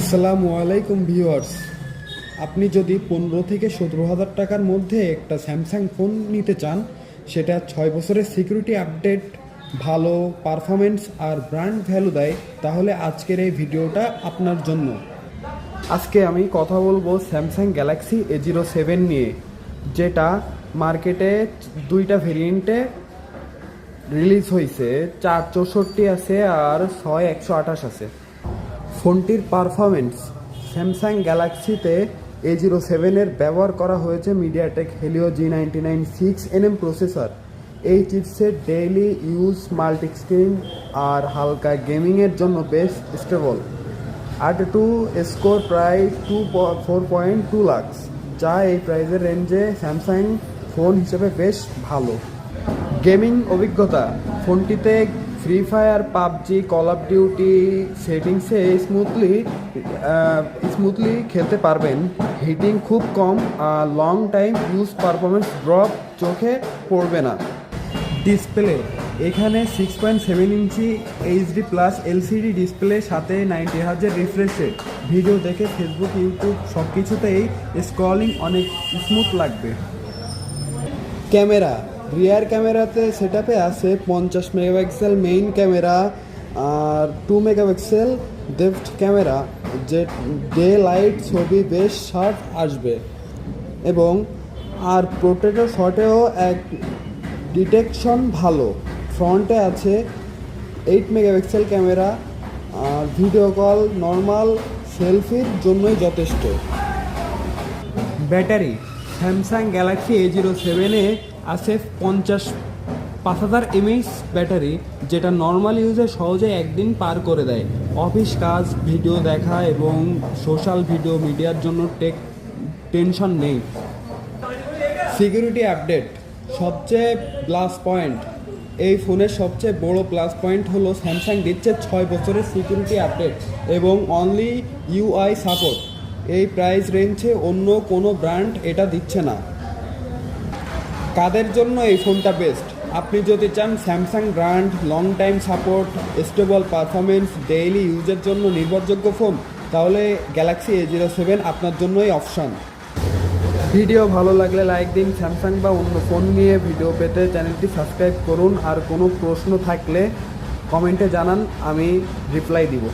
আসসালামু আলাইকুম ভিউয়ার্স। আপনি যদি 15 থেকে 17 হাজার টাকার মধ্যে একটা স্যামসাং ফোন নিতে চান, সেটা 6 বছরের সিকিউরিটি আপডেট, ভালো পারফরমেন্স আর ব্র্যান্ড ভ্যালু দেয়, তাহলে আজকের এই ভিডিওটা আপনার জন্য। আজকে আমি কথা বলবো স্যামসাং গ্যালাক্সি A07 নিয়ে, যেটা মার্কেটে দুইটা ভেরিয়েন্টে রিলিজ হয়েছে। 464 আছে আর 6128 আছে। ফোনটির পারফরমেন্স, স্যামসাং গ্যালাক্সিতে A07-এর ব্যবহার করা হয়েছে MediaTek Helio G99 6nm processor. এই চিপসেট ডেইলি ইউজ, মাল্টিস্ক্রিন আর হালকা গেমিংয়ের জন্য বেশ স্টেবল। R2 স্কোর প্রায় 4.2 লাখ, যা এই প্রাইজের রেঞ্জে স্যামসাং ফোন হিসেবে বেশ ভালো। গেমিং অভিজ্ঞতা, ফোনটিতে Free Fire, PUBG, Call of Duty সেটিংসে স্মুথলি খেলতে পারবেন। হিটিং খুব কম আর long time use performance drop চোখে পড়বে না। ডিসপ্লে, এখানে 6.7 ইঞ্চি HD+ LCD ডিসপ্লে, সাথে 90 হার্জের রিফ্রেশ রেট। ভিডিও দেখে ফেসবুক, ইউটিউব সব কিছুতেই স্ক্রলিং অনেক স্মুথ লাগবে। ক্যামেরা, রিয়ার ক্যামেরাতে সেটআপে আছে 50 মেগাপিক্সেল মেইন ক্যামেরা আর 2 মেগাপিক্সেল ডেপথ ক্যামেরা, যে ডে লাইট ছবি বেশ শার্প আসবে। এবং আর পোর্ট্রেটের শটেও এক ডিটেকশন ভালো। ফ্রন্টে আছে 8 মেগাপিক্সেল ক্যামেরা আর ভিডিও কল, নর্মাল সেলফির জন্যই যথেষ্ট। ব্যাটারি, স্যামসাং গ্যালাক্সি A07-এ আছে 5000 mAh ব্যাটারি, যেটা নর্মাল ইউজে সহজে একদিন পার করে দেয়। অফিস কাজ, ভিডিও দেখা এবং সোশ্যাল ভিডিও মিডিয়ার জন্য টেনশন নেই। সিকিউরিটি আপডেট, সবচেয়ে প্লাস পয়েন্ট, এই ফোনের সবচেয়ে বড় প্লাস পয়েন্ট হলো স্যামসাং দিচ্ছে 6 বছরের সিকিউরিটি আপডেট এবং অনলি UI সাপোর্ট। এই প্রাইস রেঞ্জে অন্য কোনো ব্র্যান্ড এটা দিচ্ছে না। কাদের জন্য এই ফোনটা বেস্ট? আপনি যদি চান Samsung brand, long time support, stable performance, daily ইউজের জন্য নির্ভরযোগ্য ফোন, তাহলে গ্যালাক্সি A07 আপনার জন্যই অপশান। ভিডিও ভালো লাগলে লাইক দিন। স্যামসাং বা অন্য ফোন নিয়ে ভিডিও পেতে চ্যানেলটি সাবস্ক্রাইব করুন। আর কোনো প্রশ্ন থাকলে কমেন্টে জানান, আমি রিপ্লাই দিব।